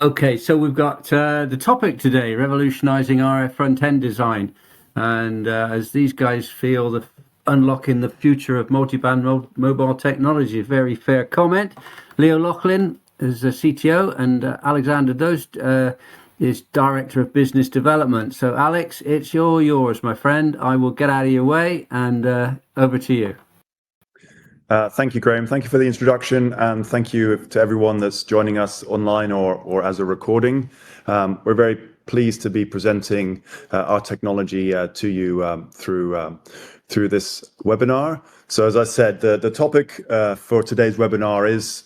Okay, so we've got the topic today, revolutionizing RF front-end design. And as these guys feel, unlocking the future of multiband mobile technology, a very fair comment. Leo Laughlin is the CTO, and Alexander Doust is Director of Business Development. So Alex, it's yours, my friend. I will get out of your way, and over to you. Thank you, Graham. Thank you for the introduction, and thank you to everyone that's joining us online or as a recording. We're very pleased to be presenting our technology to you through this webinar. So, as I said, the topic for today's webinar is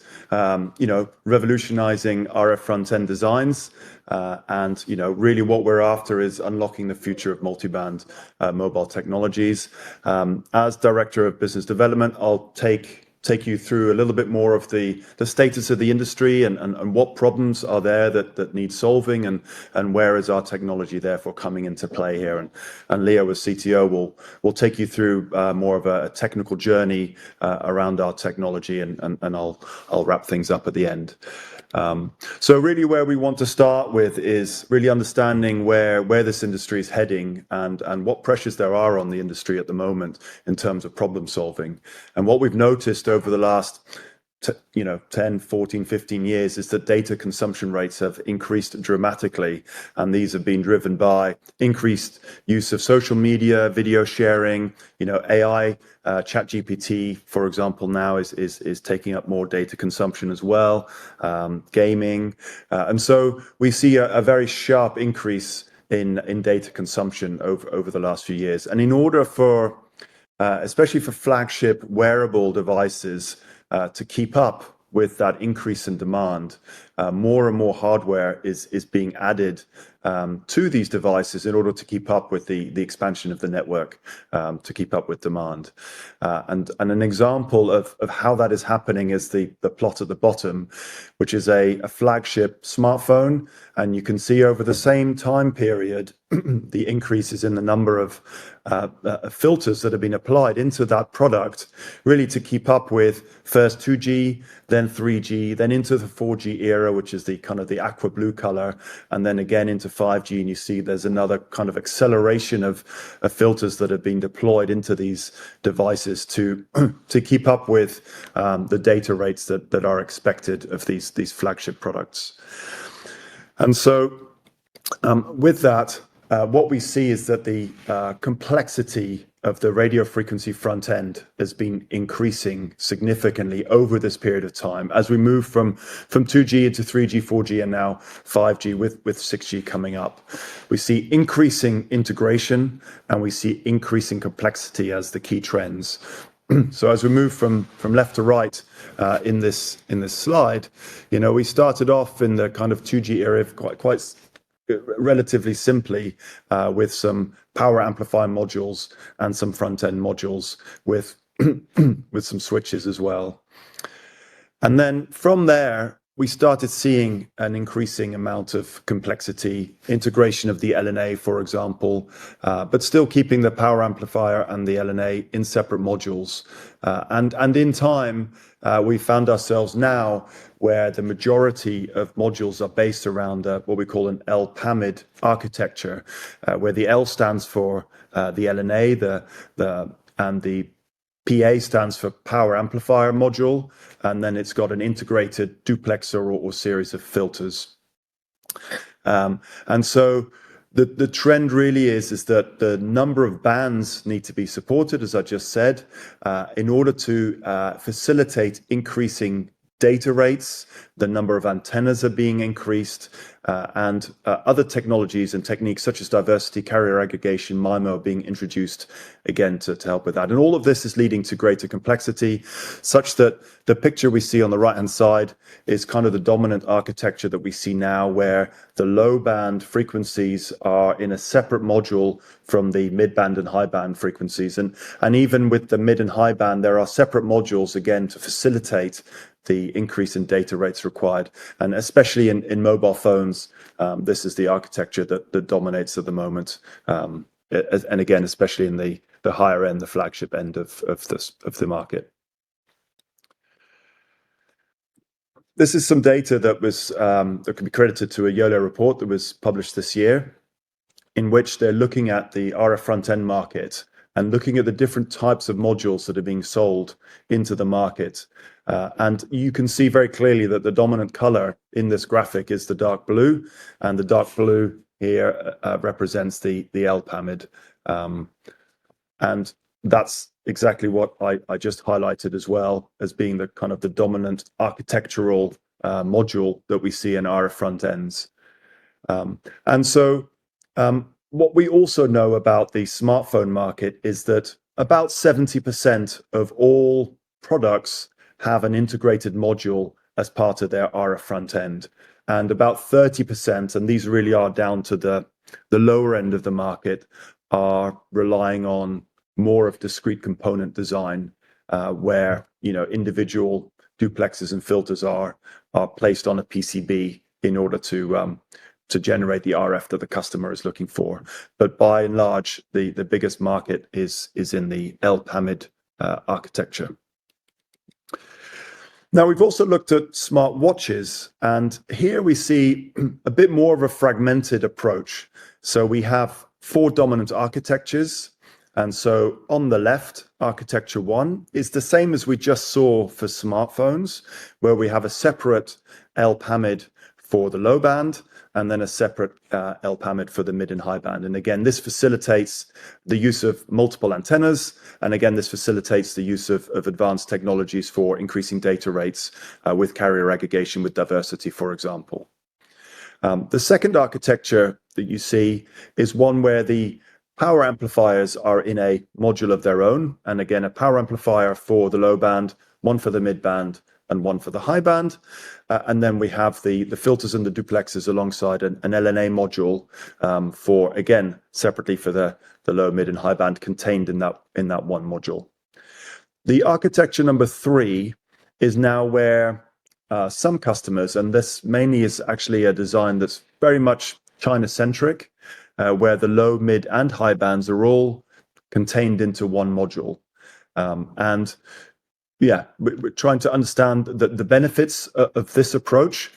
revolutionizing RF front-end designs. And really what we're after is unlocking the future of multiband mobile technologies. As Director of Business Development, I'll take you through a little bit more of the status of the industry and what problems are there that need solving, and where is our technology therefore coming into play here. And Leo, as CTO, will take you through more of a technical journey around our technology, and I'll wrap things up at the end. So really where we want to start with is really understanding where this industry is heading and what pressures there are on the industry at the moment in terms of problem solving. And what we've noticed over the last 10, 14, 15 years is that data consumption rates have increased dramatically. And these have been driven by increased use of social media, video sharing, AI, ChatGPT, for example, now is taking up more data consumption as well, gaming. And so we see a very sharp increase in data consumption over the last few years. And in order for, especially for flagship wearable devices, to keep up with that increase in demand, more and more hardware is being added to these devices in order to keep up with the expansion of the network, to keep up with demand. And an example of how that is happening is the plot at the bottom, which is a flagship smartphone. And you can see over the same time period, the increases in the number of filters that have been applied into that product, really to keep up with first 2G, then 3G, then into the 4G era, which is the kind of the aqua blue color, and then again into 5G. And you see there's another kind of acceleration of filters that have been deployed into these devices to keep up with the data rates that are expected of these flagship products. And so with that, what we see is that the complexity of the radio frequency front end has been increasing significantly over this period of time as we move from 2G into 3G, 4G, and now 5G with 6G coming up. We see increasing integration and we see increasing complexity as the key trends. So as we move from left to right in this slide, we started off in the kind of 2G era quite relatively simply with some power amplifier modules and some front-end modules with some switches as well. And then from there, we started seeing an increasing amount of complexity, integration of the LNA, for example, but still keeping the power amplifier and the LNA in separate modules. And in time, we found ourselves now where the majority of modules are based around what we call an L-PAMID architecture, where the L stands for the LNA, and the PA stands for power amplifier module, and then it's got an integrated duplexer or series of filters. And so the trend really is that the number of bands need to be supported, as I just said, in order to facilitate increasing data rates. The number of antennas are being increased, and other technologies and techniques such as diversity carrier aggregation, MIMO, are being introduced again to help with that. And all of this is leading to greater complexity, such that the picture we see on the right-hand side is kind of the dominant architecture that we see now, where the low band frequencies are in a separate module from the mid-band and high-band frequencies. And even with the mid and high band, there are separate modules, again, to facilitate the increase in data rates required. And especially in mobile phones, this is the architecture that dominates at the moment. And again, especially in the higher end, the flagship end of the market. this is some data that was that can be credited to a YOLO report that was published this year, in which they're looking at the RF front-end market and looking at the different types of modules that are being sold into the market. And you can see very clearly that the dominant color in this graphic is the dark blue, and the dark blue here represents the LPAMID. And that's exactly what I just highlighted as well as being the kind of the dominant architectural module that we see in RF front ends. And so what we also know about the smartphone market is that about 70% of all products have an integrated module as part of their RF front end. And about 30%, and these really are down to the lower end of the market, are relying on more of discrete component design, where individual duplexes and filters are placed on a PCB in order to generate the RF that the customer is looking for. But by and large, the biggest market is in the LPAMID architecture. Now, we've also looked at smart watches, and here we see a bit more of a fragmented approach. So we have 4 dominant architectures. And so on the left, architecture 1 is the same as we just saw for smartphones, where we have a separate LPAMID for the low band, and then a separate LPAMID for the mid and high band. And again, this facilitates the use of multiple antennas. And again, this facilitates the use of advanced technologies for increasing data rates with carrier aggregation with diversity, for example. The second architecture that you see is one where the power amplifiers are in a module of their own. And again, a power amplifier for the low band, one for the mid band, and one for the high band. And then we have the filters and the duplexes alongside an LNA module for, again, separately for the low, mid, and high band contained in that one module. The architecture number 3 is now where some customers, and this mainly is actually a design that's very much China-centric, where the low, mid, and high bands are all contained into one module. And yeah, we're trying to understand the benefits of this approach,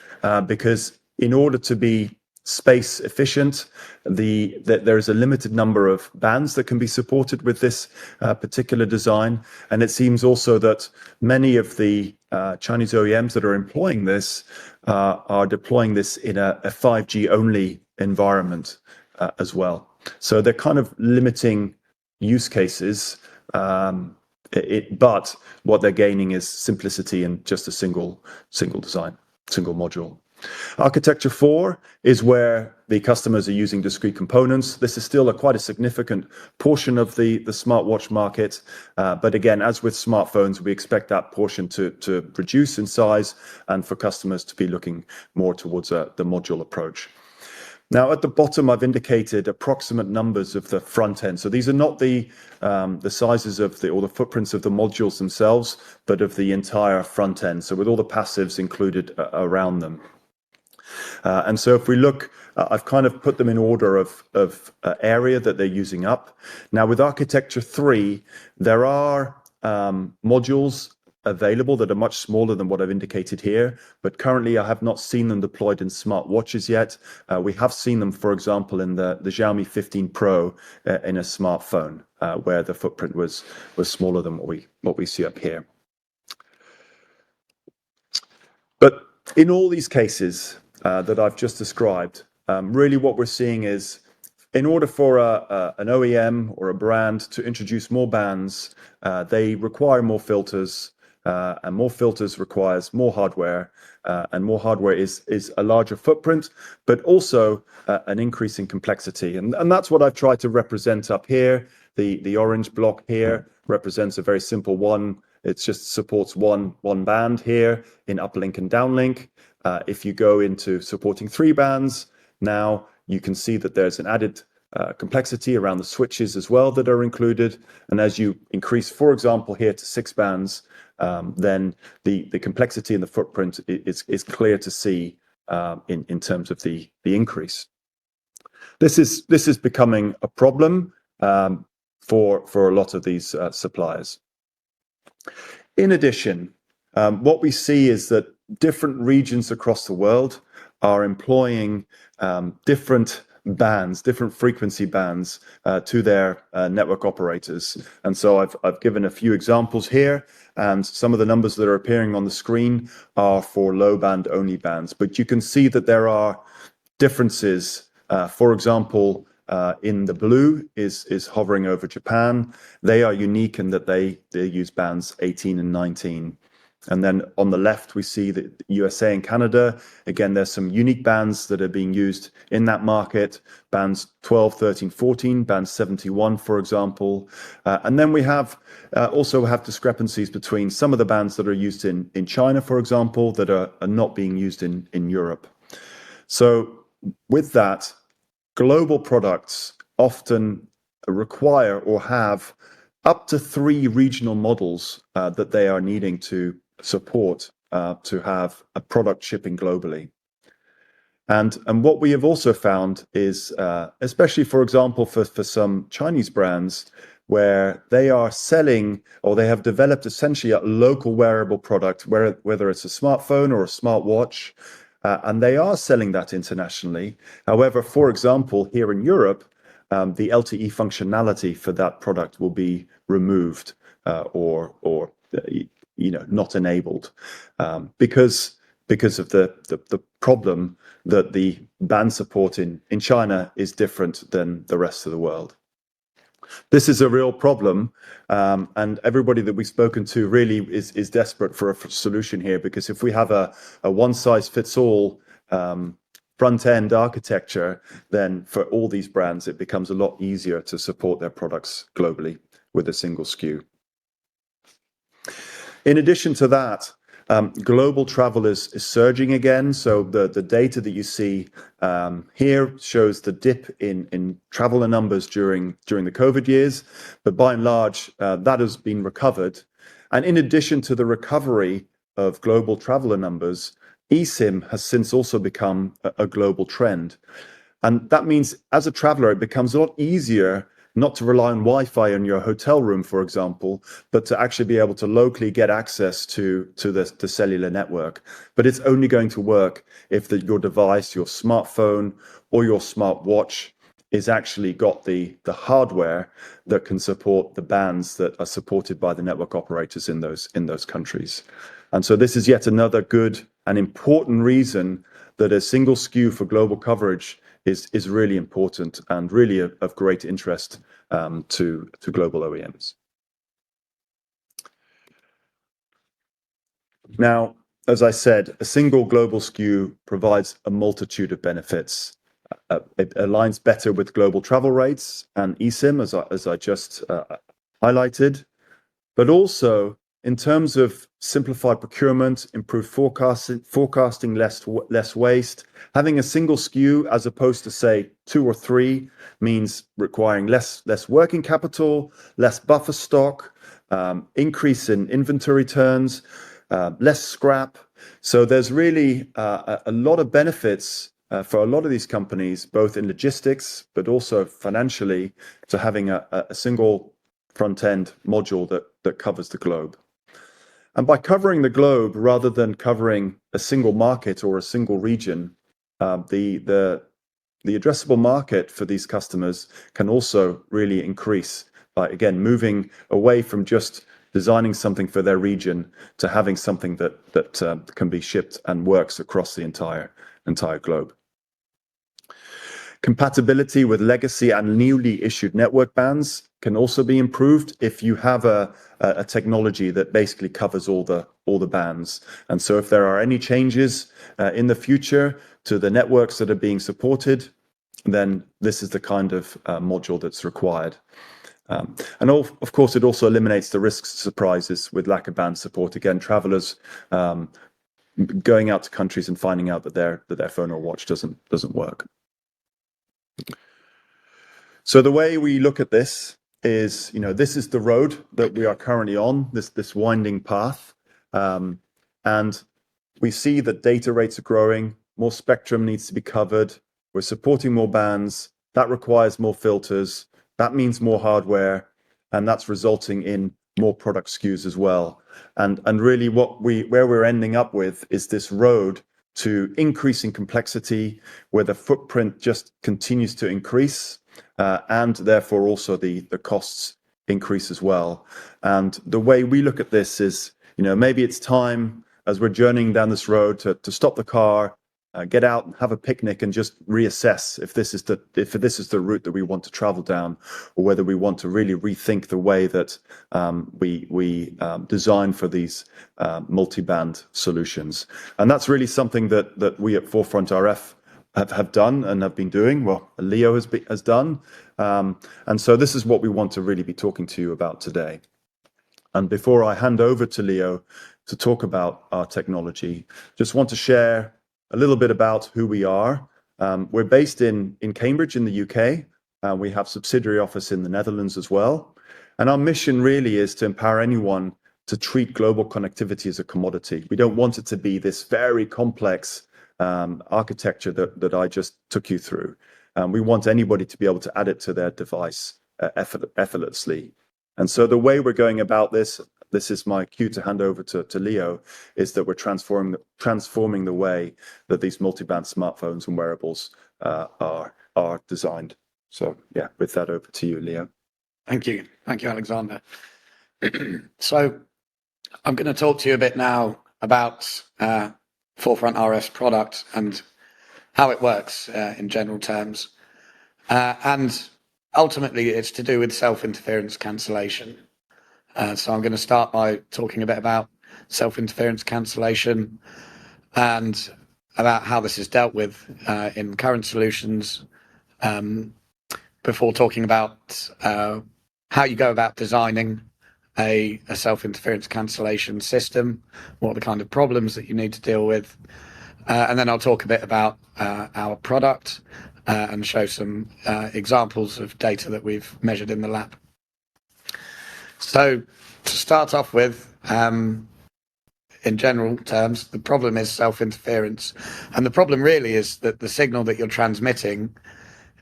because in order to be space efficient, there is a limited number of bands that can be supported with this particular design. And it seems also that many of the Chinese OEMs that are employing this are deploying this in a 5G only environment as well. So they're kind of limiting use cases, but what they're gaining is simplicity and just a single design, single module. Architecture 4 is where the customers are using discrete components. This is still quite a significant portion of the smartwatch market. But again, as with smartphones, we expect that portion to reduce in size and for customers to be looking more towards the module approach. Now, at the bottom, I've indicated approximate numbers of the front end. So these are not the sizes of or the footprints of the modules themselves, but of the entire front end. So with all the passives included around them. And so if we look, I've kind of put them in order of area that they're using up. Now, with architecture 3, there are modules available that are much smaller than what I've indicated here, but currently I have not seen them deployed in smartwatches yet. We have seen them, for example, in the Xiaomi 15 Pro in a smartphone, where the footprint was smaller than what we see up here. But in all these cases that I've just described, really what we're seeing is, in order for an OEM or a brand to introduce more bands, they require more filters, and more filters requires more hardware, and more hardware is a larger footprint, but also an increase in complexity. And that's what I've tried to represent up here. The orange block here represents a very simple one. It just supports one band here in uplink and downlink. If you go into supporting 3 bands, now you can see that there's an added complexity around the switches as well that are included. And as you increase, for example, here to 6 bands, then the complexity in the footprint is clear to see in terms of the increase. This is becoming a problem for a lot of these suppliers. In addition, what we see is that different regions across the world are employing different bands, different frequency bands to their network operators. And so I've given a few examples here, and some of the numbers that are appearing on the screen are for low band only bands. But you can see that there are differences. For example, in the blue is hovering over Japan. They are unique in that they use bands 18 and 19. And then on the left, we see the USA and Canada. Again, there's some unique bands that are being used in that market, bands 12, 13, 14, band 71, for example. And then we also have discrepancies between some of the bands that are used in China, for example, that are not being used in Europe. So with that, global products often require or have up to 3 regional models that they are needing to support to have a product shipping globally. And what we have also found is, especially for example, for some Chinese brands, where they are selling or they have developed essentially a local wearable product, whether it's a smartphone or a smartwatch, and they are selling that internationally. However, for example, here in Europe, the LTE functionality for that product will be removed or not enabled because of the problem that the band support in China is different than the rest of the world. This is a real problem, and everybody that we've spoken to really is desperate for a solution here, because if we have a one-size-fits-all front-end architecture, then for all these brands, it becomes a lot easier to support their products globally with a single SKU. In addition to that, global travel is surging again. So the data that you see here shows the dip in traveler numbers during the COVID years, but by and large, that has been recovered. And in addition to the recovery of global traveler numbers, eSIM has since also become a global trend. And that means as a traveler, it becomes a lot easier not to rely on Wi-Fi in your hotel room, for example, but to actually be able to locally get access to the cellular network. But it's only going to work if your device, your smartphone or your smartwatch is actually got the hardware that can support the bands that are supported by the network operators in those countries. And so this is yet another good and important reason that a single SKU for global coverage is really important and really of great interest to global OEMs. Now, as I said, a single global SKU provides a multitude of benefits. It aligns better with global travel rates and eSIM, as I just highlighted, but also in terms of simplified procurement, improved forecasting, less waste. Having a single SKU as opposed to, say, 2 or 3 means requiring less working capital, less buffer stock, increase in inventory turns, less scrap. So there's really a lot of benefits for a lot of these companies, both in logistics, but also financially, to having a single front-end module that covers the globe. And by covering the globe rather than covering a single market or a single region, the addressable market for these customers can also really increase by, again, moving away from just designing something for their region to having something that can be shipped and works across the entire globe. Compatibility with legacy and newly issued network bands can also be improved if you have a technology that basically covers all the bands. And so if there are any changes in the future to the networks that are being supported, then this is the kind of module that's required. And of course, it also eliminates the risks of surprises with lack of band support. Again, travelers going out to countries and finding out that their phone or watch doesn't work. So the way we look at this is, this is the road that we are currently on, this winding path. And we see that data rates are growing, more spectrum needs to be covered. We're supporting more bands. That requires more filters. That means more hardware. And that's resulting in more product SKUs as well. And really where we're ending up with is this road to increasing complexity, where the footprint just continues to increase, and therefore also the costs increase as well. And the way we look at this is, maybe it's time, as we're journeying down this road, to stop the car, get out and have a picnic and just reassess if this is the route that we want to travel down, or whether we want to really rethink the way that we design for these multi-band solutions. And that's really something that we at Forefront RF have done and have been doing. Well, Leo has done. And so this is what we want to really be talking to you about today. And before I hand over to Leo to talk about our technology, just want to share a little bit about who we are. We're based in Cambridge in the UK. We have subsidiary office in the Netherlands as well. And our mission really is to empower anyone to treat global connectivity as a commodity. We don't want it to be this very complex architecture that I just took you through. We want anybody to be able to add it to their device effortlessly. And so the way we're going about this is my cue to hand over to Leo, is that we're transforming the way that these multi-band smartphones and wearables are designed. So yeah, with that, over to you, Leo. Thank you, Alexander. So I'm going to talk to you a bit now about Forefront RF's product and how it works in general terms. And ultimately, it's to do with self-interference cancellation. So I'm going to start by talking a bit about self-interference cancellation and about how this is dealt with in current solutions, before talking about how you go about designing a self-interference cancellation system, what are the kind of problems that you need to deal with, and then I'll talk a bit about our product and show some examples of data that we've measured in the lab. So to start off with, in general terms, the problem is self-interference. And the problem really is that the signal that you're transmitting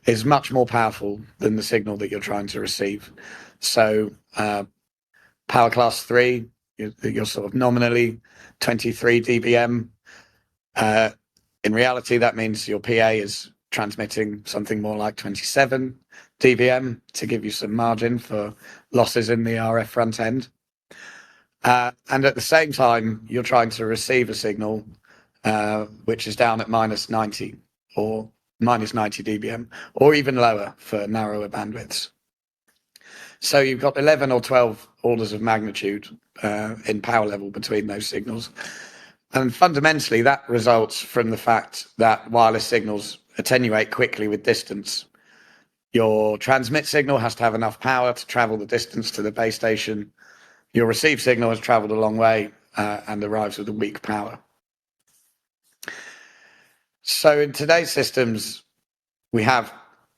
is much more powerful than the signal that you're trying to receive. So power class 3, you're sort of nominally 23 dBm. In reality, that means your PA is transmitting something more like 27 dBm to give you some margin for losses in the RF front end. And at the same time, you're trying to receive a signal which is down at minus 90 or minus 90 dBm, or even lower for narrower bandwidths. So you've got 11 or 12 orders of magnitude in power level between those signals. And fundamentally, that results from the fact that wireless signals attenuate quickly with distance. Your transmit signal has to have enough power to travel the distance to the base station. Your receive signal has traveled a long way and arrives with a weak power. So in today's systems, we have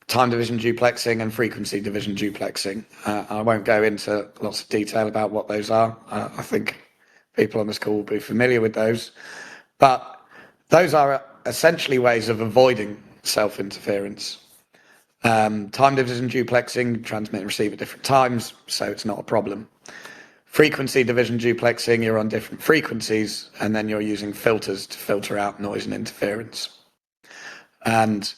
time division duplexing and frequency division duplexing. I won't go into lots of detail about what those are. I think people on this call will be familiar with those. But those are essentially ways of avoiding self-interference. Time division duplexing, transmit and receive at different times, so it's not a problem. Frequency division duplexing, you're on different frequencies, and then you're using filters to filter out noise and interference. And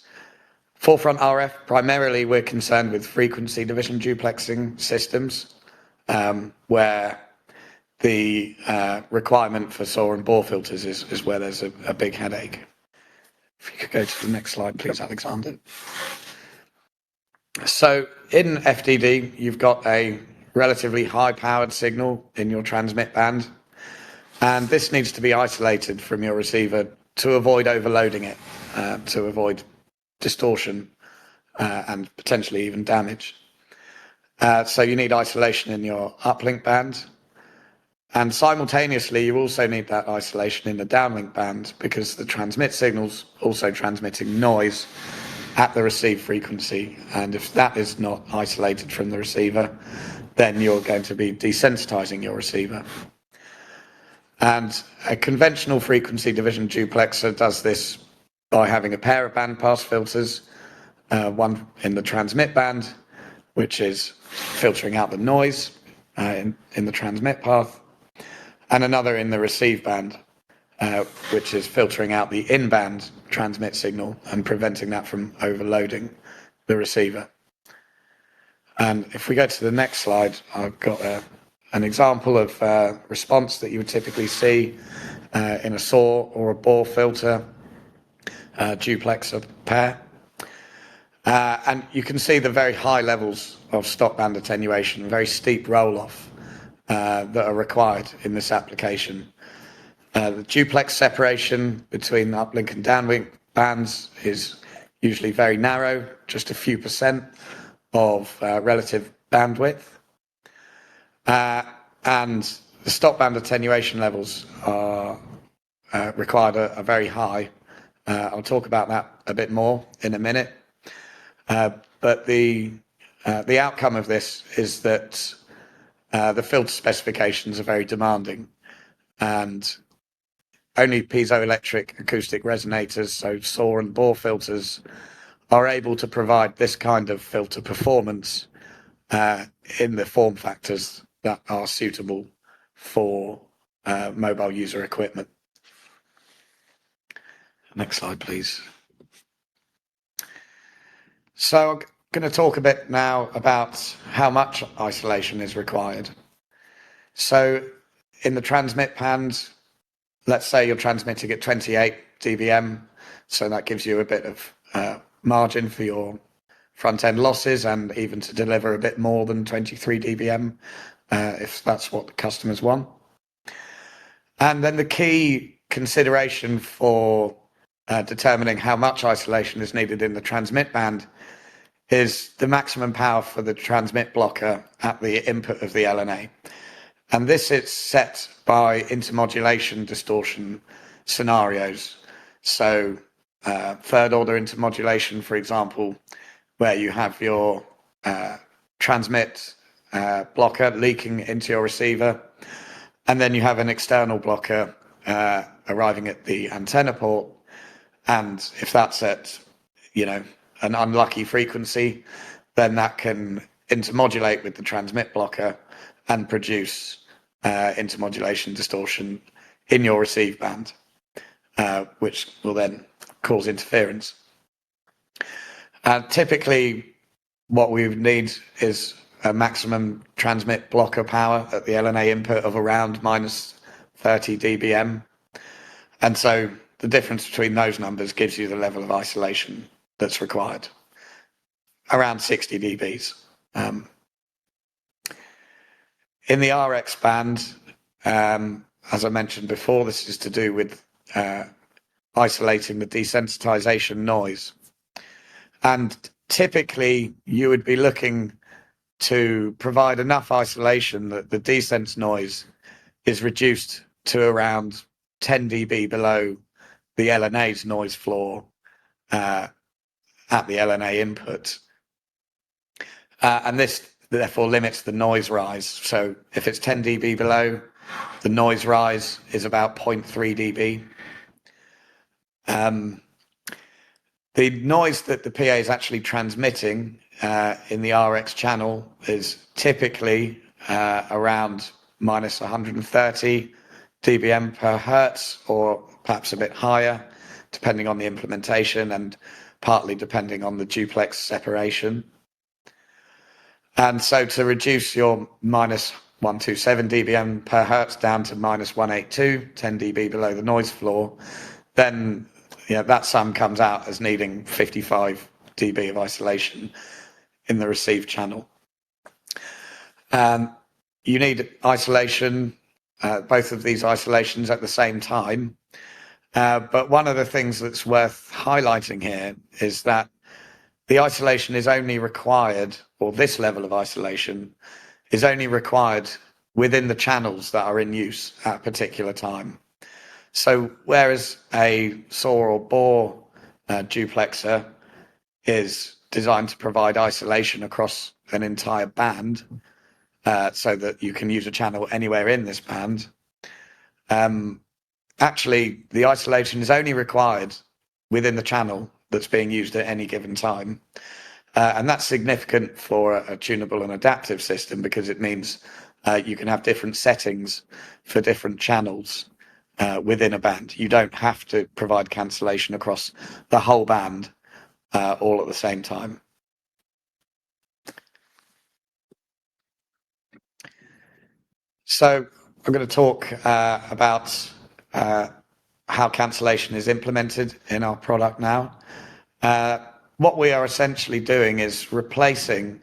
Forefront RF, primarily we're concerned with frequency division duplexing systems, where the requirement for SAW and BOR filters is where there's a big headache. If you could go to the next slide, please, Alexander. So in FDD, you've got a relatively high-powered signal in your transmit band, and this needs to be isolated from your receiver to avoid overloading it, to avoid distortion and potentially even damage. So you need isolation in your uplink band, and simultaneously you also need that isolation in the downlink band, because the transmit signal's also transmitting noise at the receive frequency, and if that is not isolated from the receiver, then you're going to be desensitizing your receiver. And a conventional frequency division duplexer does this by having a pair of bandpass filters, one in the transmit band, which is filtering out the noise in the transmit path, and another in the receive band, which is filtering out the in-band transmit signal and preventing that from overloading the receiver. And if we go to the next slide, I've got an example of response that you would typically see in a SAW or a BOR filter duplexer pair. And you can see the very high levels of stop band attenuation, very steep roll-off that are required in this application. The duplex separation between uplink and downlink bands is usually very narrow, just a few percent of relative bandwidth. And the stop band attenuation levels are required are very high. I'll talk about that a bit more in a minute. But the outcome of this is that the filter specifications are very demanding, and only piezoelectric acoustic resonators, so SAW and BOR filters, are able to provide this kind of filter performance in the form factors that are suitable for mobile user equipment. Next slide, please. So I'm going to talk a bit now about how much isolation is required. So in the transmit band, let's say you're transmitting at 28 dBm, so that gives you a bit of margin for your front-end losses, and even to deliver a bit more than 23 dBm if that's what the customers want. And then the key consideration for determining how much isolation is needed in the transmit band is the maximum power for the transmit blocker at the input of the LNA. And this is set by intermodulation distortion scenarios. So third order intermodulation, for example, where you have your transmit blocker leaking into your receiver, and then you have an external blocker arriving at the antenna port. And if that's at, an unlucky frequency, then that can intermodulate with the transmit blocker and produce intermodulation distortion in your receive band, which will then cause interference. Typically, what we would need is a maximum transmit blocker power at the LNA input of around minus 30 dBm. And so the difference between those numbers gives you the level of isolation that's required, around 60 dBs. In the RX band, as I mentioned before, this is to do with isolating the desensitization noise. And typically, you would be looking to provide enough isolation that the desense noise is reduced to around 10 dB below the LNA's noise floor at the LNA input. And this therefore limits the noise rise. So if it's 10 dB below, the noise rise is about 0.3 dB. The noise that the PA is actually transmitting in the RX channel is typically around minus 130 dBm per hertz, or perhaps a bit higher, depending on the implementation and partly depending on the duplex separation. And so to reduce your minus 127 dBm per hertz down to minus 182, 10 dB below the noise floor, then that sum comes out as needing 55 dB of isolation in the receive channel. You need isolation, both of these isolations at the same time. But one of the things that's worth highlighting here is that the isolation is only required, or this level of isolation is only required within the channels that are in use at a particular time. So whereas a SAW or BOR duplexer is designed to provide isolation across an entire band, so that you can use a channel anywhere in this band, actually the isolation is only required within the channel that's being used at any given time. And that's significant for a tunable and adaptive system, because it means you can have different settings for different channels within a band. You don't have to provide cancellation across the whole band all at the same time. So I'm going to talk about how cancellation is implemented in our product now. What we are essentially doing is replacing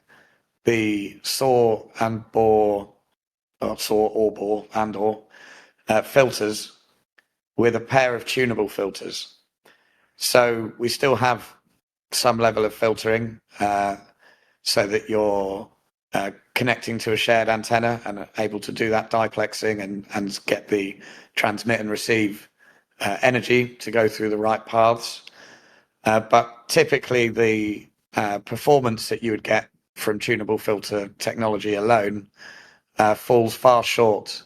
the saw and bore, or saw or bore and or filters with a pair of tunable filters. So we still have some level of filtering so that you're connecting to a shared antenna and are able to do that diplexing and get the transmit and receive energy to go through the right paths. But typically the performance that you would get from tunable filter technology alone falls far short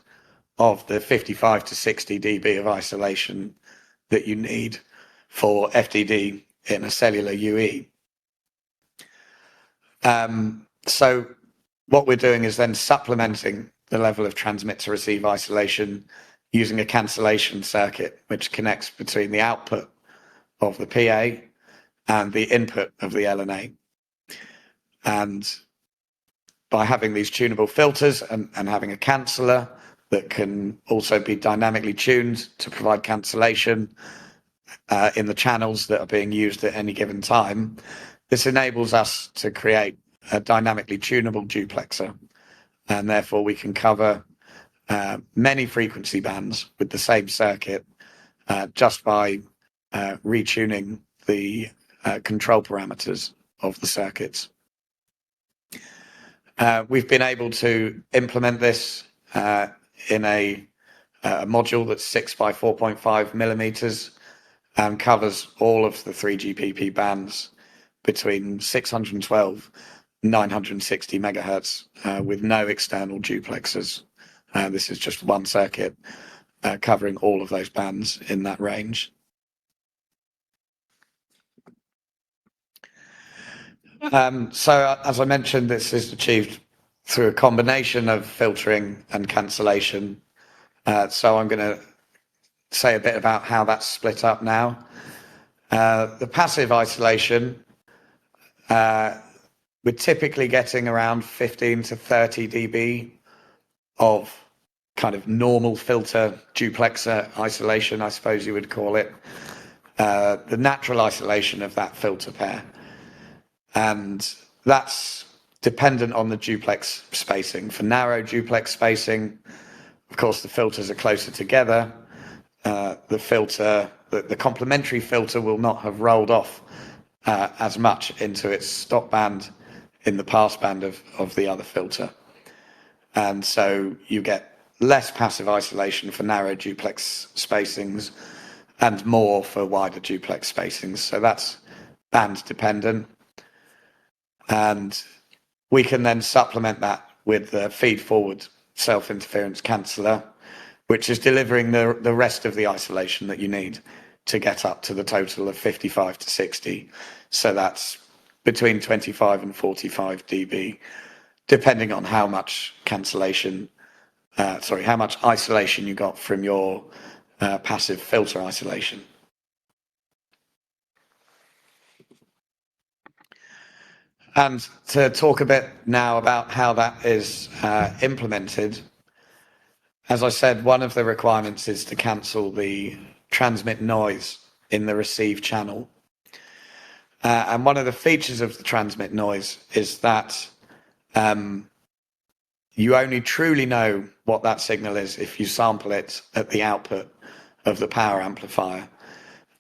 of the 55 to 60 dB of isolation that you need for FDD in a cellular UE. So what we're doing is then supplementing the level of transmit to receive isolation using a cancellation circuit, which connects between the output of the PA and the input of the LNA. And by having these tunable filters and having a canceller that can also be dynamically tuned to provide cancellation in the channels that are being used at any given time, this enables us to create a dynamically tunable duplexer, and therefore we can cover many frequency bands with the same circuit just by retuning the control parameters of the circuits. We've been able to implement this in a module that's 6 by 4.5 millimeters and covers all of the 3GPP bands between 612 and 960 megahertz with no external duplexers. This is just one circuit covering all of those bands in that range. So as I mentioned, this is achieved through a combination of filtering and cancellation. So I'm going to say a bit about how that's split up now. The passive isolation, we're typically getting around 15 to 30 dB of kind of normal filter duplexer isolation, I suppose you would call it. The natural isolation of that filter pair. And that's dependent on the duplex spacing. For narrow duplex spacing, of course, the filters are closer together. The complementary filter will not have rolled off as much into its stop band in the pass band of the other filter. And so you get less passive isolation for narrow duplex spacings and more for wider duplex spacings. So that's band dependent. And we can then supplement that with the feed-forward self-interference canceller, which is delivering the rest of the isolation that you need to get up to the total of 55 to 60. So that's between 25 and 45 dB, depending on how much cancellation, how much isolation you got from your passive filter isolation. And to talk a bit now about how that is implemented, as I said, one of the requirements is to cancel the transmit noise in the receive channel. And one of the features of the transmit noise is that you only truly know what that signal is if you sample it at the output of the power amplifier.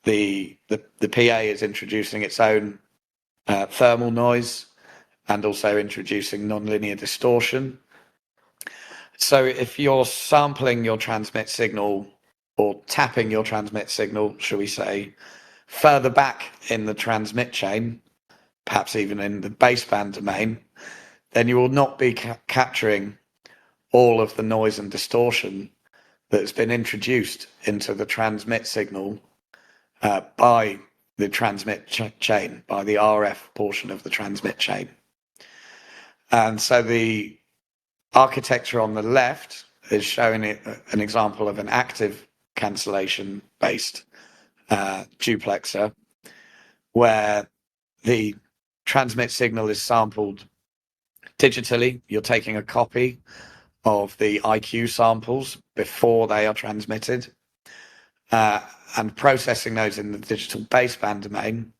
The PA is introducing its own thermal noise and also introducing nonlinear distortion. So if you're sampling your transmit signal or tapping your transmit signal, shall we say, further back in the transmit chain, perhaps even in the baseband domain, then you will not be capturing all of the noise and distortion that's been introduced into the transmit signal by the transmit chain, by the RF portion of the transmit chain. And so the architecture on the left is showing an example of an active cancellation based duplexer, where the transmit signal is sampled digitally. You're taking a copy of the IQ samples before they are transmitted, and processing those in the digital baseband domain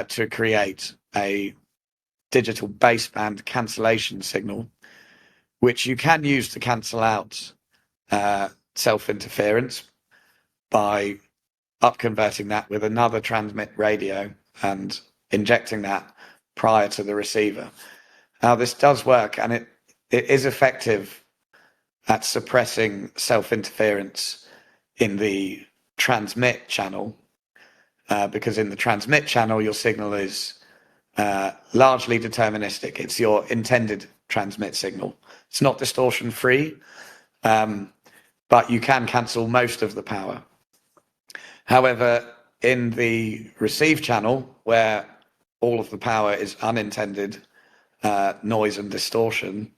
to create a digital baseband cancellation signal, which you can use to cancel out self-interference by upconverting that with another transmit radio and injecting that prior to the receiver. Now, this does work, and it is effective at suppressing self-interference in the transmit channel, because in the transmit channel, your signal is largely deterministic. It's your intended transmit signal. It's not distortion free, but you can cancel most of the power. However, in the receive channel, where all of the power is unintended noise and distortion,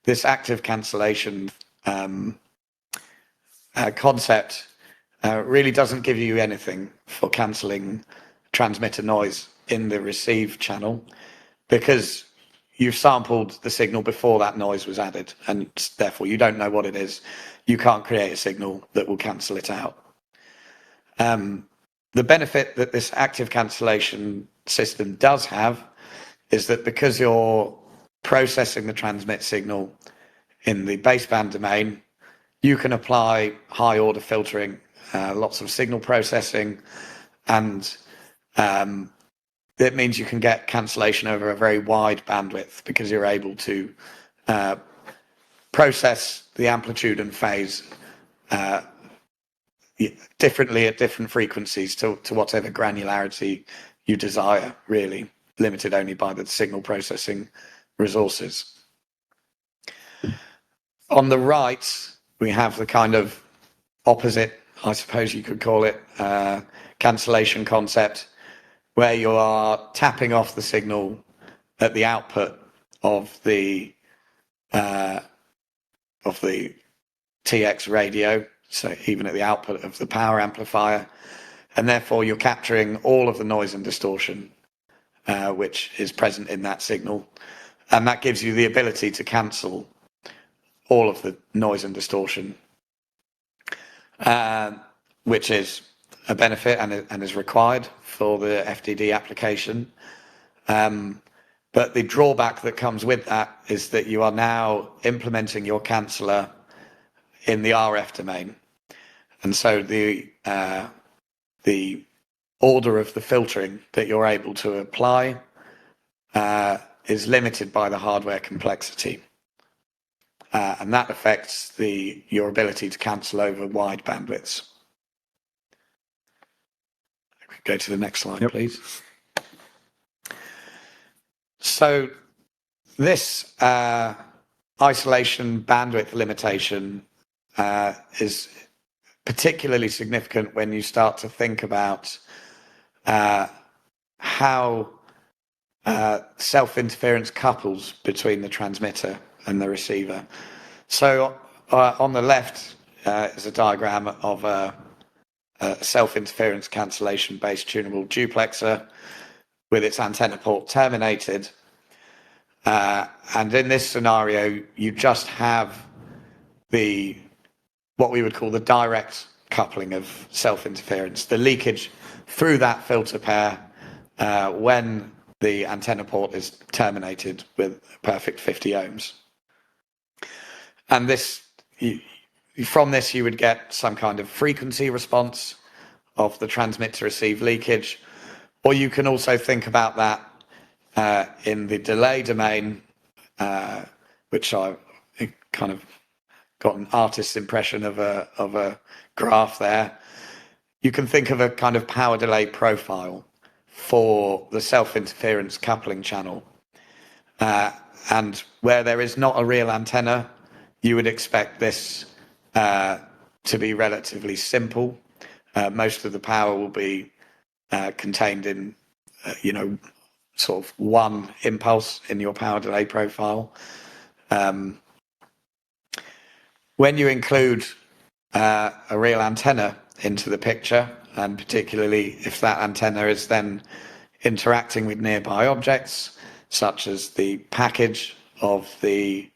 this active cancellation concept really doesn't give you anything for cancelling transmitter noise in the receive channel, because you've sampled the signal before that noise was added, and therefore you don't know what it is. You can't create a signal that will cancel it out. The benefit that this active cancellation system does have is that because you're processing the transmit signal in the baseband domain, you can apply high order filtering, lots of signal processing, and it means you can get cancellation over a very wide bandwidth, because you're able to process the amplitude and phase differently at different frequencies to whatever granularity you desire, really, limited only by the signal processing resources. On the right, we have the kind of opposite, I suppose you could call it, cancellation concept, where you are tapping off the signal at the output of the TX radio, so even at the output of the power amplifier, and therefore you're capturing all of the noise and distortion which is present in that signal, and that gives you the ability to cancel all of the noise and distortion, which is a benefit and is required for the FDD application. But the drawback that comes with that is that you are now implementing your canceller in the RF domain. And so the order of the filtering that you're able to apply is limited by the hardware complexity. And that affects your ability to cancel over wide bandwidths. Go to the next slide, yep, please. So this isolation bandwidth limitation is particularly significant when you start to think about how self-interference couples between the transmitter and the receiver. So on the left is a diagram of a self-interference cancellation based tunable duplexer with its antenna port terminated. And in this scenario, you just have what we would call the direct coupling of self-interference, the leakage through that filter pair when the antenna port is terminated with perfect 50 ohms. And from this, you would get some kind of frequency response of the transmit to receive leakage, or you can also think about that in the delay domain, which I kind of got an artist's impression of a graph there. You can think of a kind of power delay profile for the self-interference coupling channel. And where there is not a real antenna, you would expect this to be relatively simple. Most of the power will be contained in, sort of one impulse in your power delay profile. When you include a real antenna into the picture, and particularly if that antenna is then interacting with nearby objects, such as the package of the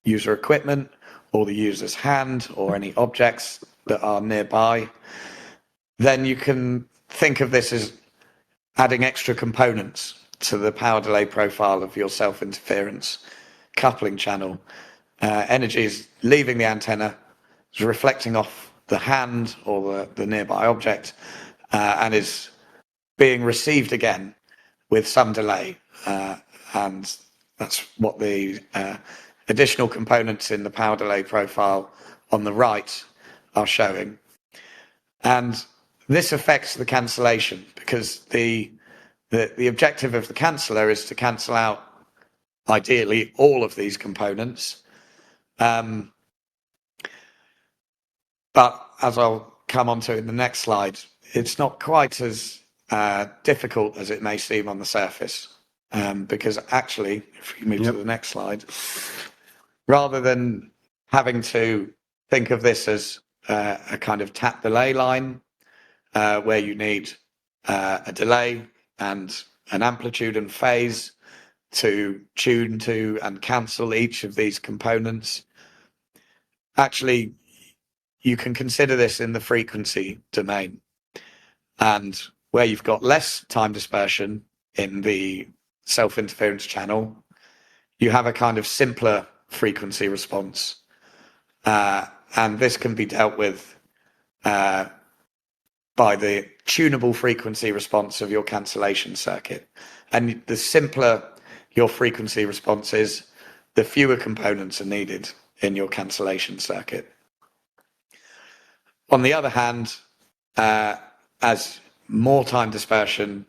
user equipment or the user's hand or any objects that are nearby, then you can think of this as adding extra components to the power delay profile of your self-interference coupling channel. Energy is leaving the antenna, is reflecting off the hand or the nearby object, and is being received again with some delay. And that's what the additional components in the power delay profile on the right are showing. And this affects the cancellation, because the objective of the canceller is to cancel out, ideally, all of these components. But as I'll come on to in the next slide, it's not quite as difficult as it may seem on the surface. Because actually, if you move to the next slide, rather than having to think of this as a kind of tap delay line, where you need a delay and an amplitude and phase to tune to and cancel each of these components, actually, you can consider this in the frequency domain. And where you've got less time dispersion in the self-interference channel, you have a kind of simpler frequency response. And this can be dealt with by the tunable frequency response of your cancellation circuit. And the simpler your frequency response is, the fewer components are needed in your cancellation circuit. On the other hand, as more time dispersion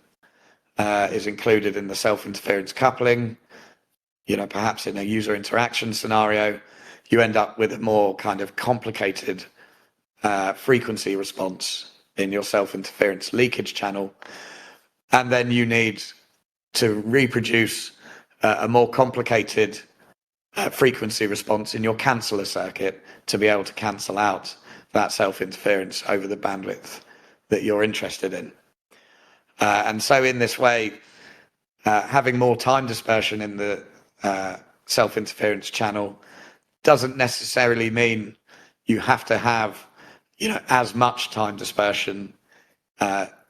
is included in the self-interference coupling, perhaps in a user interaction scenario, you end up with a more kind of complicated frequency response in your self-interference leakage channel. And then you need to reproduce a more complicated frequency response in your canceller circuit to be able to cancel out that self-interference over the bandwidth that you're interested in. And so in this way, having more time dispersion in the self-interference channel doesn't necessarily mean you have to have as much time dispersion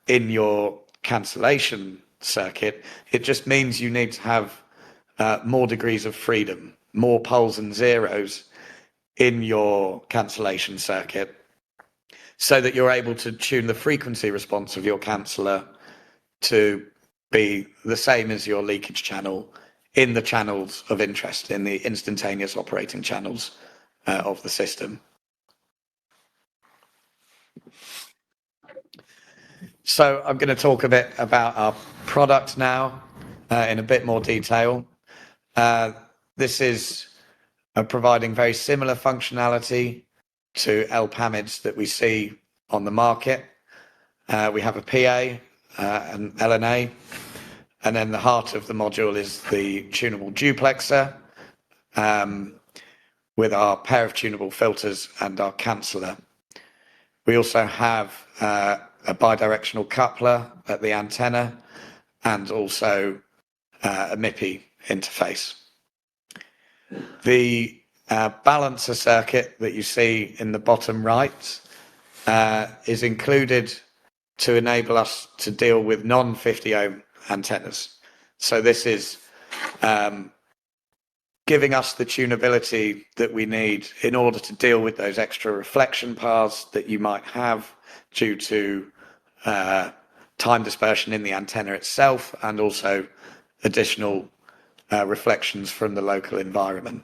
in your cancellation circuit. It just means you need to have more degrees of freedom, more poles and zeros in your cancellation circuit, so that you're able to tune the frequency response of your canceller to be the same as your leakage channel in the channels of interest, in the instantaneous operating channels of the system. So I'm going to talk a bit about our product now in a bit more detail. This is providing very similar functionality to LPAMIDs that we see on the market. We have a PA, an LNA, and then the heart of the module is the tunable duplexer with our pair of tunable filters and our canceller. We also have a bidirectional coupler at the antenna and also a MIPI interface. The balancer circuit that you see in the bottom right is included to enable us to deal with non-50 ohm antennas. So this is giving us the tunability that we need in order to deal with those extra reflection paths that you might have due to time dispersion in the antenna itself, and also additional reflections from the local environment.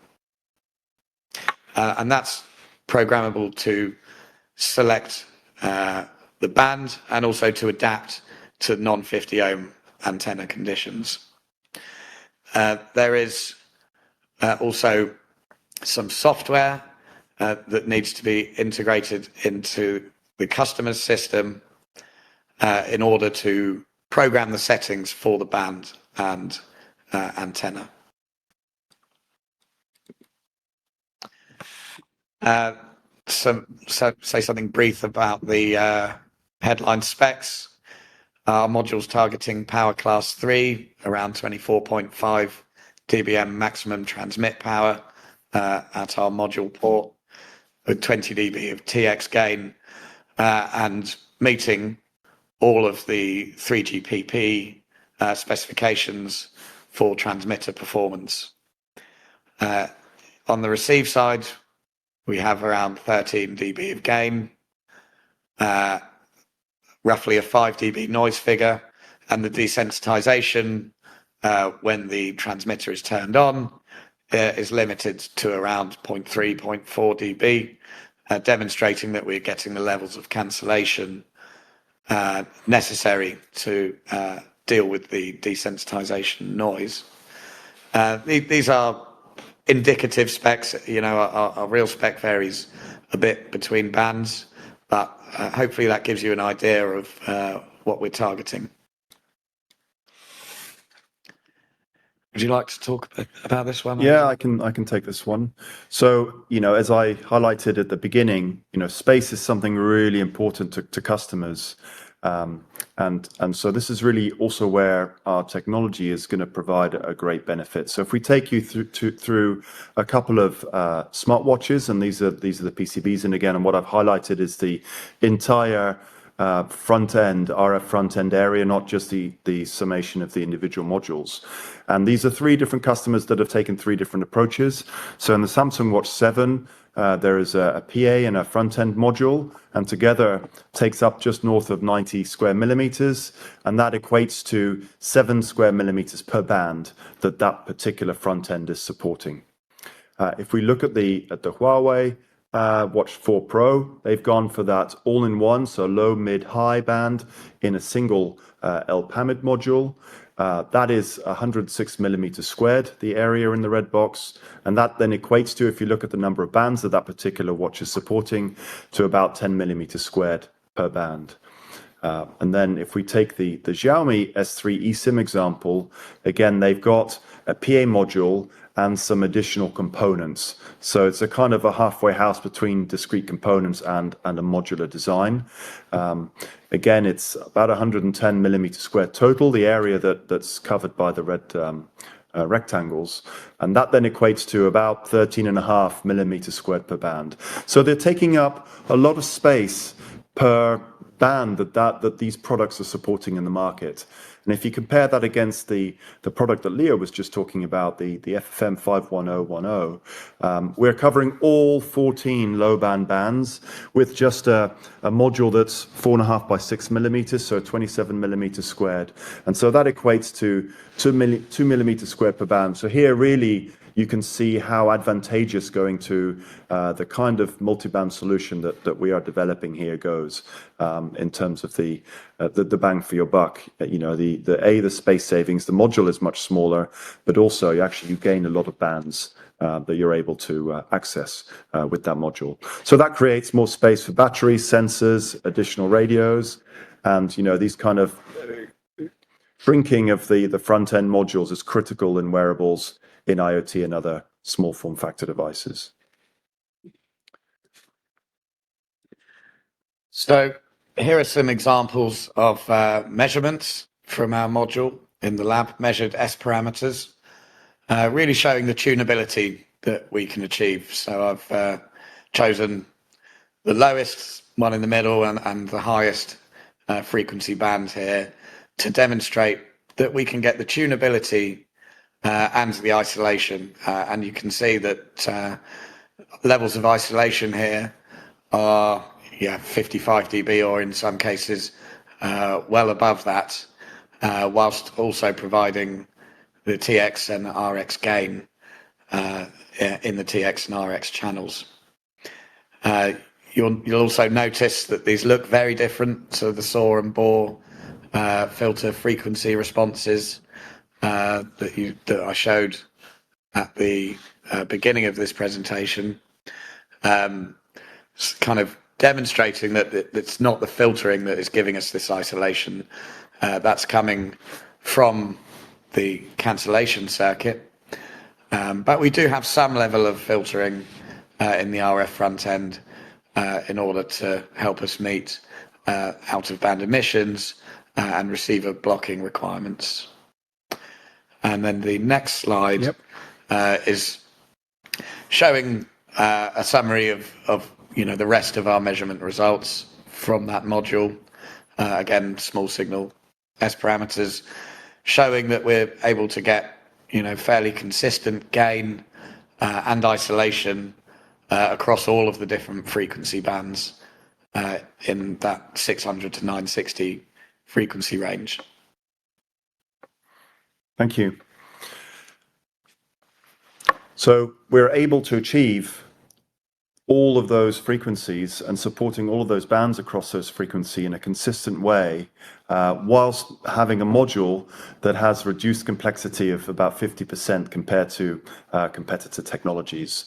And that's programmable to select the band and also to adapt to non-50 ohm antenna conditions. There is also some software that needs to be integrated into the customer's system in order to program the settings for the band and antenna. Say something brief about the headline specs. Our module's targeting power class 3, around 24.5 dBm maximum transmit power at our module port, with 20 dB of TX gain, and meeting all of the 3GPP specifications for transmitter performance. On the receive side, we have around 13 dB of gain, roughly a 5 dB noise figure, and the desensitization when the transmitter is turned on is limited to around 0.3, 0.4 dB, demonstrating that we're getting the levels of cancellation necessary to deal with the desensitization noise. These are indicative specs. Our real spec varies a bit between bands, but hopefully that gives you an idea of what we're targeting. Would you like to talk about this one? Yeah, I can take this one. So, as I highlighted at the beginning, space is something really important to customers. And so this is really also where our technology is going to provide a great benefit. So if we take you through a couple of smartwatches, and these are the PCBs, and again, and what I've highlighted is the entire front end, RF front end area, not just the summation of the individual modules. And these are 3 different customers that have taken 3 different approaches. So in the Samsung Watch 7, there is a PA and a front end module, and together takes up just north of 90 square millimeters, and that equates to 7 square millimeters per band that particular front end is supporting. If we look at the Huawei Watch 4 Pro, they've gone for that all-in-one, so low, mid, high band in a single LPAMID module. That is 106 millimeters squared, the area in the red box, and that then equates to, if you look at the number of bands that particular watch is supporting, to about 10 millimeters squared per band. And then if we take the Xiaomi S3 eSIM example, again, they've got a PA module and some additional components. So it's a kind of a halfway house between discrete components and a modular design. Again, it's about 110 millimeters squared total, the area that's covered by the red rectangles. And that then equates to about 13.5 millimeters squared per band. So they're taking up a lot of space per band that these products are supporting in the market. And if you compare that against the product that Leo was just talking about, the FFM 51010, we're covering all 14 low band bands with just a module that's 4.5 by 6 millimeters, so 27 millimeters squared. And so that equates to 2 millimeters squared per band. So here really you can see how advantageous going to the kind of multiband solution that we are developing here goes in terms of the bang for your buck. The space savings, the module is much smaller, but also you gain a lot of bands that you're able to access with that module. So that creates more space for batteries, sensors, additional radios, and these kind of shrinking of the front end modules is critical in wearables, in IoT and other small form factor devices. So here are some examples of measurements from our module in the lab, measured S parameters, really showing the tunability that we can achieve. So I've chosen the lowest one in the middle and the highest frequency band here to demonstrate that we can get the tunability and the isolation. And you can see that levels of isolation here are 55 dB, or in some cases well above that, whilst also providing the TX and RX gain in the TX and RX channels. You'll also notice that these look very different to the SAW and BOR filter frequency responses that I showed at the beginning of this presentation, kind of demonstrating that it's not the filtering that is giving us this isolation. That's coming from the cancellation circuit, but we do have some level of filtering in the RF front end in order to help us meet out-of-band emissions and receiver blocking requirements. And then the next slide is showing a summary of the rest of our measurement results from that module. Again, small signal S parameters, showing that we're able to get fairly consistent gain and isolation across all of the different frequency bands in that 600 to 960 frequency range. Thank you. So we're able to achieve all of those frequencies and supporting all of those bands across those frequency in a consistent way, whilst having a module that has reduced complexity of about 50% compared to competitor technologies.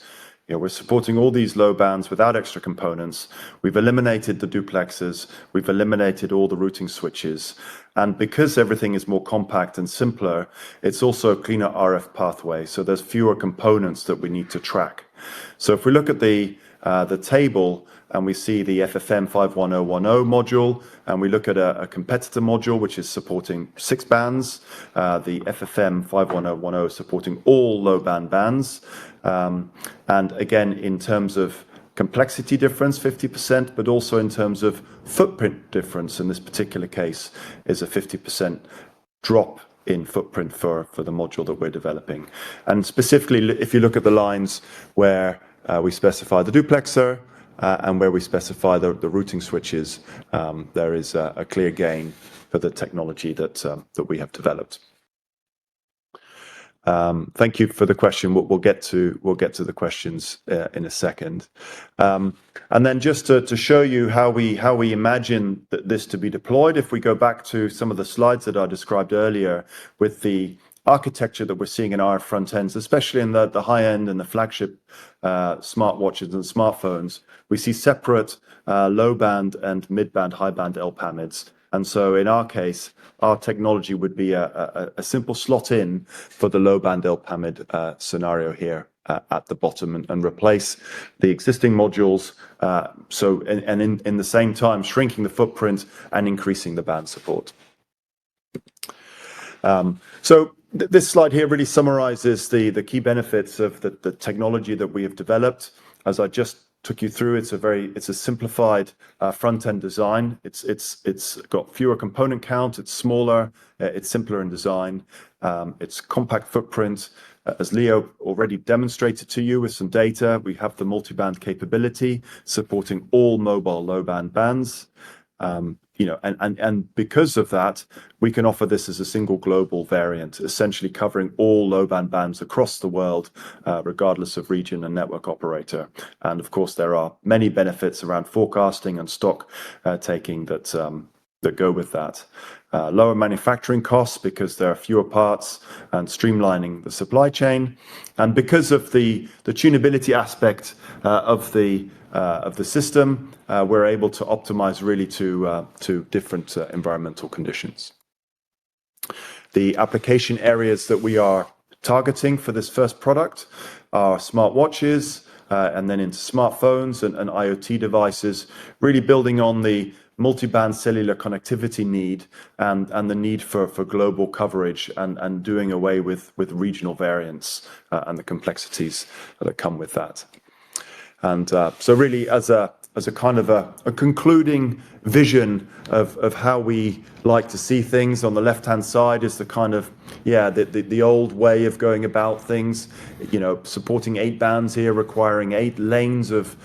We're supporting all these low bands without extra components. We've eliminated the duplexers. We've eliminated all the routing switches. And because everything is more compact and simpler, it's also a cleaner RF pathway. So there's fewer components that we need to track. So if we look at the table and we see the FFM 51010 module, and we look at a competitor module which is supporting 6 bands, the FFM 51010 supporting all low band bands. And again, in terms of complexity difference, 50%, but also in terms of footprint difference, in this particular case, is a 50% drop in footprint for the module that we're developing. And specifically, if you look at the lines where we specify the duplexer and where we specify the routing switches, there is a clear gain for the technology that we have developed. Thank you for the question. We'll get to the questions in a second. And then just to show you how we imagine this to be deployed, if we go back to some of the slides that I described earlier with the architecture that we're seeing in our front ends, especially in the high end and the flagship smartwatches and smartphones, we see separate low band and mid band, high band LPAMIDs. And so in our case, our technology would be a simple slot in for the low band LPAMID scenario here at the bottom and replace the existing modules. In the same time, shrinking the footprint and increasing the band support. This slide here really summarizes the key benefits of the technology that we have developed. As I just took you through, it's a simplified front-end design. It's got fewer component count, it's smaller, it's simpler in design, it's compact footprint. As Leo already demonstrated to you with some data, we have the multi-band capability supporting all mobile low-band bands. And because of that, we can offer this as a single global variant, essentially covering all low-band bands across the world, regardless of region and network operator. And of course, there are many benefits around forecasting and stock taking that go with that. Lower manufacturing costs because there are fewer parts and streamlining the supply chain. And because of the tunability aspect of the system, we're able to optimize really to different environmental conditions. The application areas that we are targeting for this first product are smartwatches, and then into smartphones and IoT devices, really building on the multi-band cellular connectivity need and the need for global coverage and doing away with regional variants and the complexities that come with that. And so really as a kind of a concluding vision of how we like to see things, on the left-hand side is the kind of, the old way of going about things, supporting 8 bands here, requiring 8 lanes of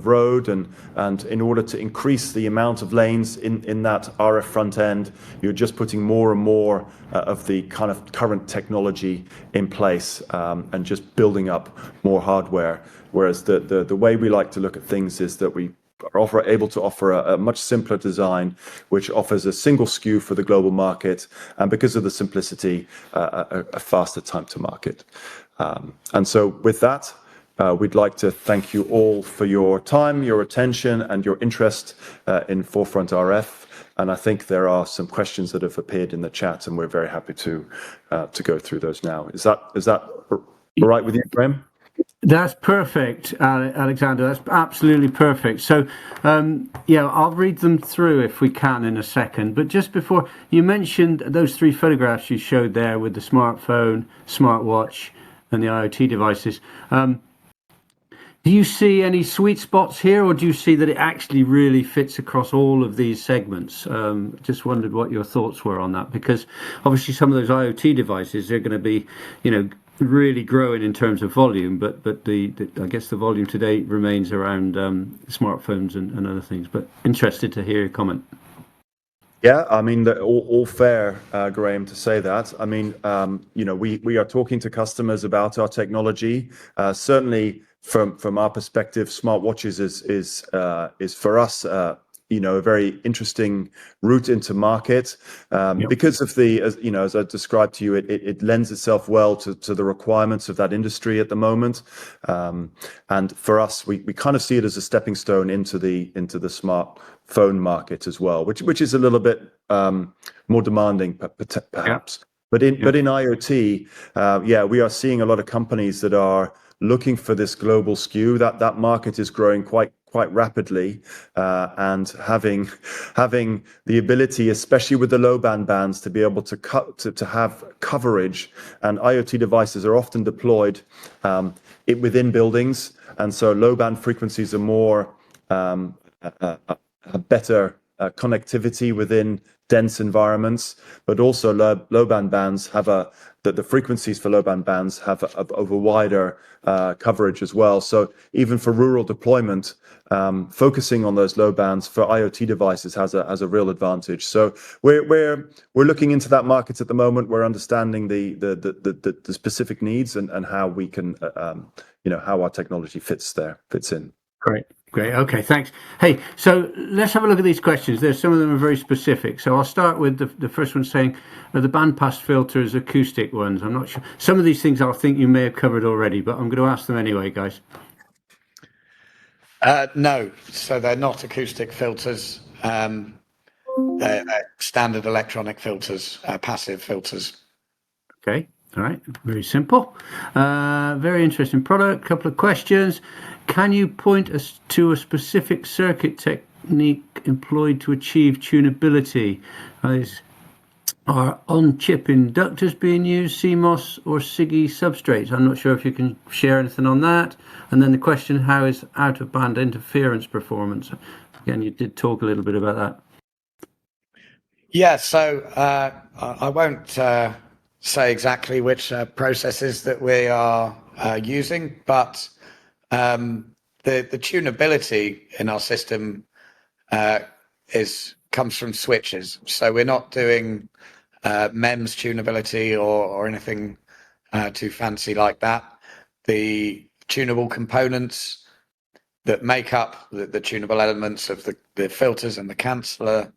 road. And in order to increase the amount of lanes in that RF front end, you're just putting more and more of the kind of current technology in place and just building up more hardware. Whereas the way we like to look at things is that we are able to offer a much simpler design, which offers a single SKU for the global market, and because of the simplicity, a faster time to market. And so with that, we'd like to thank you all for your time, your attention, and your interest in Forefront RF. And I think there are some questions that have appeared in the chat, and we're very happy to go through those now. Is that all right with you, Graham? That's perfect, Alexander. That's absolutely perfect. So, I'll read them through if we can in a second. But just before, you mentioned those 3 photographs you showed there with the smartphone, smartwatch, and the IoT devices. Do you see any sweet spots here, or do you see that it actually really fits across all of these segments? Just wondered what your thoughts were on that, because obviously some of those IoT devices are going to be, really growing in terms of volume, but I guess the volume today remains around smartphones and other things. But interested to hear your comment. Yeah, I mean, all fair, Graham, to say that. I mean, we are talking to customers about our technology. Certainly, from our perspective, smartwatches is for us, a very interesting route into market, because of as I described to you, it lends itself well to the requirements of that industry at the moment. And for us, we kind of see it as a stepping stone into the smartphone market as well, which is a little bit more demanding, perhaps. But in IoT, we are seeing a lot of companies that are looking for this global SKU. That market is growing quite rapidly, and having the ability, especially with the low band bands, to be able to have coverage. And IoT devices are often deployed within buildings, and so low band frequencies are more a better connectivity within dense environments, but also low band bands have the frequencies for low band bands have a wider coverage as well. So even for rural deployment, focusing on those low bands for IoT devices has a real advantage. So we're looking into that market at the moment. We're understanding the specific needs and how we can how our technology fits in. Great. Okay, thanks. Hey, so let's have a look at these questions. Some of them are very specific. So I'll start with the first one saying, are the bandpass filters acoustic ones? I'm not sure. Some of these things I think you may have covered already, but I'm going to ask them anyway, guys. No, so they're not acoustic filters. They're standard electronic filters, passive filters. Okay. All right. Very simple. Very interesting product. Couple of questions. Can you point us to a specific circuit technique employed to achieve tunability? Are on-chip inductors being used, CMOS or SiGe substrates? I'm not sure if you can share anything on that. And then the question, how is out-of-band interference performance? Again, you did talk a little bit about that. Yeah, so I won't say exactly which processes that we are using, but the tunability in our system comes from switches. So we're not doing MEMS tunability or anything too fancy like that. The tunable components that make up the tunable elements of the filters and the canceller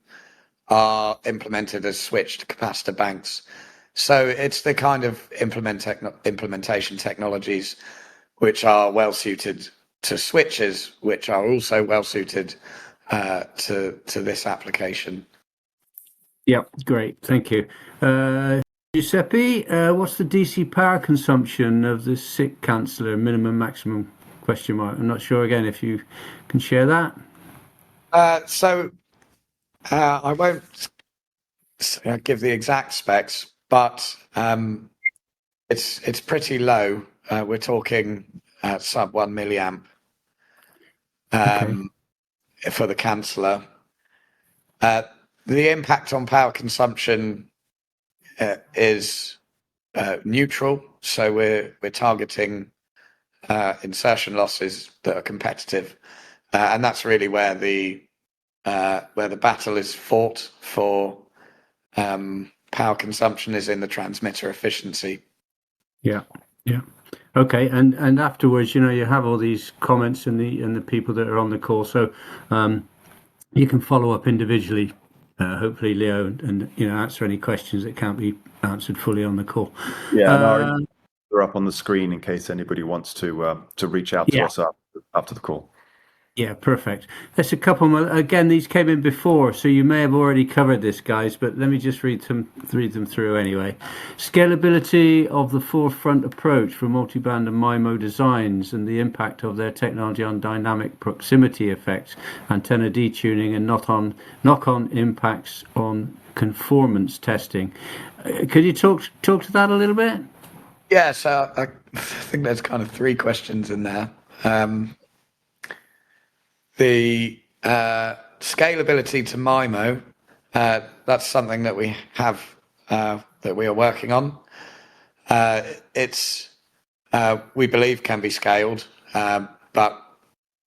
are implemented as switched capacitor banks. So it's the kind of implementation technologies which are well suited to switches, which are also well suited to this application. Yeah, great. Thank you. Giuseppe, what's the DC power consumption of the SiC canceller, minimum, maximum, question mark? I'm not sure, again, if you can share that. I won't give the exact specs, but it's pretty low. We're talking sub 1 milliamp for the canceller. The impact on power consumption is neutral, so we're targeting insertion losses that are competitive, and that's really where the battle is fought for. Power consumption is in the transmitter efficiency. Yeah. Okay, and afterwards, you have all these comments and the people that are on the call, so you can follow up individually, hopefully, Leo, and answer any questions that can't be answered fully on the call. Yeah, they're up on the screen in case anybody wants to reach out to us after the call. Yeah, perfect. There's a couple more. Again, these came in before, so you may have already covered this, guys, but let me just read them through anyway. Scalability of the forefront approach for multiband and MIMO designs and the impact of their technology on dynamic proximity effects, antenna detuning, and knock-on impacts on conformance testing. Could you talk to that a little bit? Yeah, so I think there's kind of three questions in there. The scalability to MIMO, that's something that we have, that we are working on. It's we believe can be scaled, but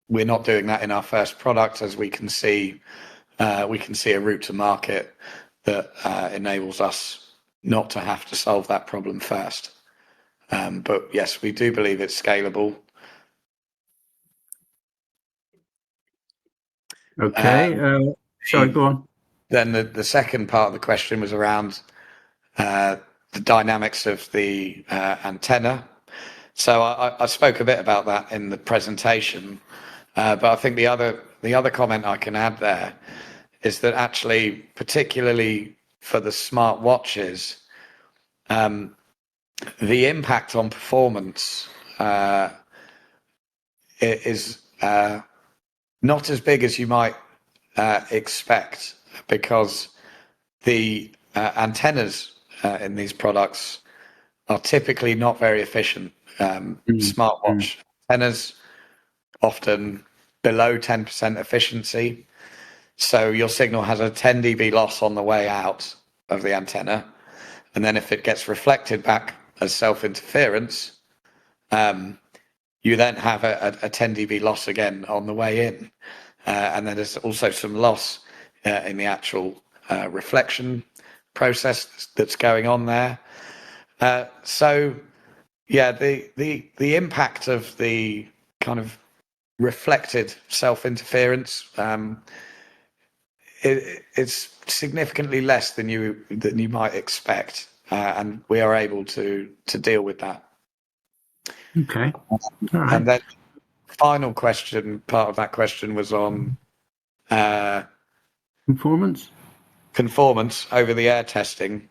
we're not doing that in our first product, as we can see a route to market that enables us not to have to solve that problem first. But yes, we do believe it's scalable. Okay. Sorry, go on. Then the second part of the question was around the dynamics of the antenna. So I spoke a bit about that in the presentation, but I think the other comment I can add there is that actually, particularly for the smart watches, the impact on performance is not as big as you might expect, because the antennas in these products are typically not very efficient. Smartwatch antennas often below 10% efficiency, so your signal has a 10 dB loss on the way out of the antenna, and then if it gets reflected back as self-interference, you then have a 10 dB loss again on the way in, and then there's also some loss in the actual reflection process that's going on there. So yeah, the impact of the kind of reflected self-interference, it's significantly less than you might expect, and we are able to deal with that. Okay. All right. And then final question, part of that question was on conformance over the air testing.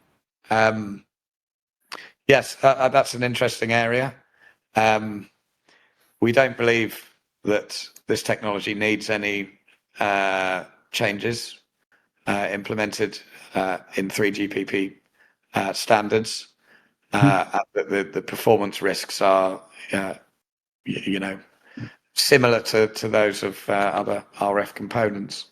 Yes, that's an interesting area. We don't believe that this technology needs any changes implemented in 3GPP standards. The performance risks are, similar to those of other RF components.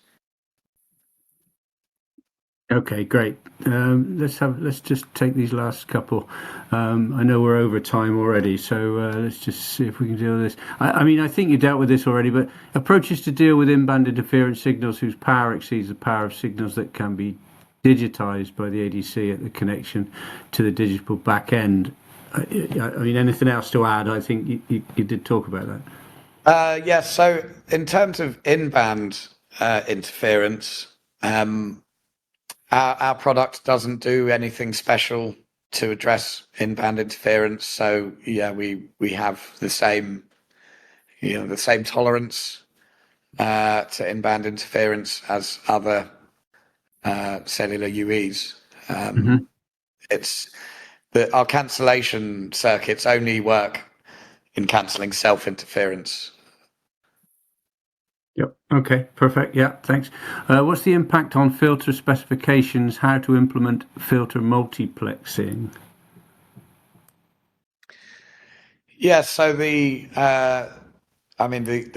Okay, great. Let's just take these last couple. I know we're over time already, so let's just see if we can deal with this. I mean, I think you dealt with this already, but approaches to deal with in-band interference signals whose power exceeds the power of signals that can be digitized by the ADC at the connection to the digital back end. I mean, anything else to add? I think you did talk about that. Yes. So in terms of in-band interference, our product doesn't do anything special to address in-band interference. So yeah, we have the same tolerance to in-band interference as other cellular UEs. It's that our cancellation circuits only work in cancelling self-interference. Yep. Okay. Perfect. Yeah. Thanks. What's the impact on filter specifications? How to implement filter multiplexing? Yeah. So the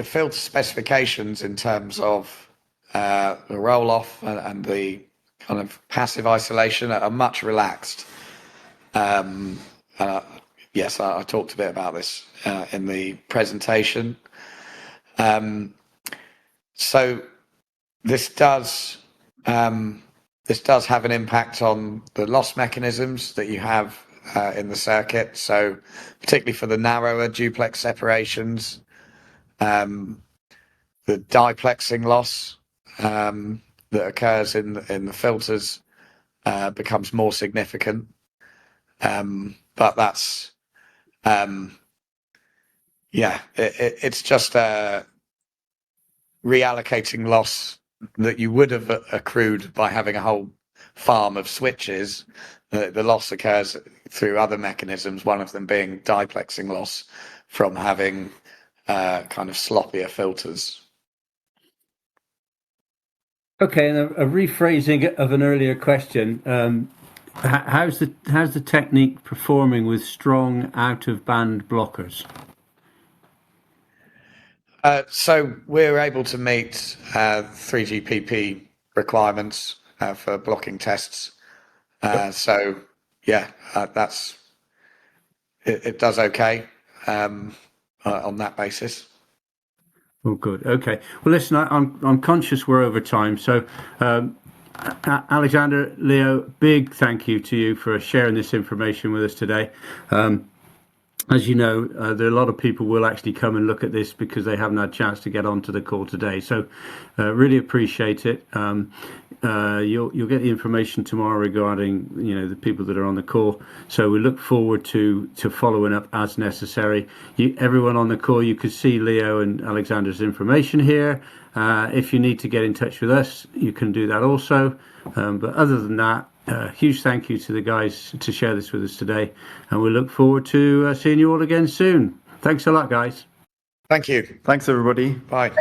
filter specifications in terms of the roll-off and the kind of passive isolation are much relaxed. Yes, I talked a bit about this in the presentation. So this does have an impact on the loss mechanisms that you have in the circuit. So particularly for the narrower duplex separations, the diplexing loss that occurs in the filters becomes more significant. But that's it's just reallocating loss that you would have accrued by having a whole farm of switches. The loss occurs through other mechanisms, one of them being diplexing loss from having kind of sloppier filters. Okay, and a rephrasing of an earlier question. How's the technique performing with strong out-of-band blockers? So we're able to meet 3GPP requirements for blocking tests. So yeah, it does okay on that basis. Oh, good. Okay. Well, listen, I'm conscious we're over time, so Alexander, Leo, big thank you to you for sharing this information with us today. As you know, there are a lot of people will actually come and look at this because they haven't had a chance to get onto the call today. So really appreciate it. You'll get the information tomorrow regarding the people that are on the call. So we look forward to following up as necessary. Everyone on the call, you could see Leo and Alexander's information here. If you need to get in touch with us, you can do that also. But other than that, huge thank you to the guys to share this with us today, and we look forward to seeing you all again soon. Thanks a lot, guys. Thank you. Thanks, everybody. Bye.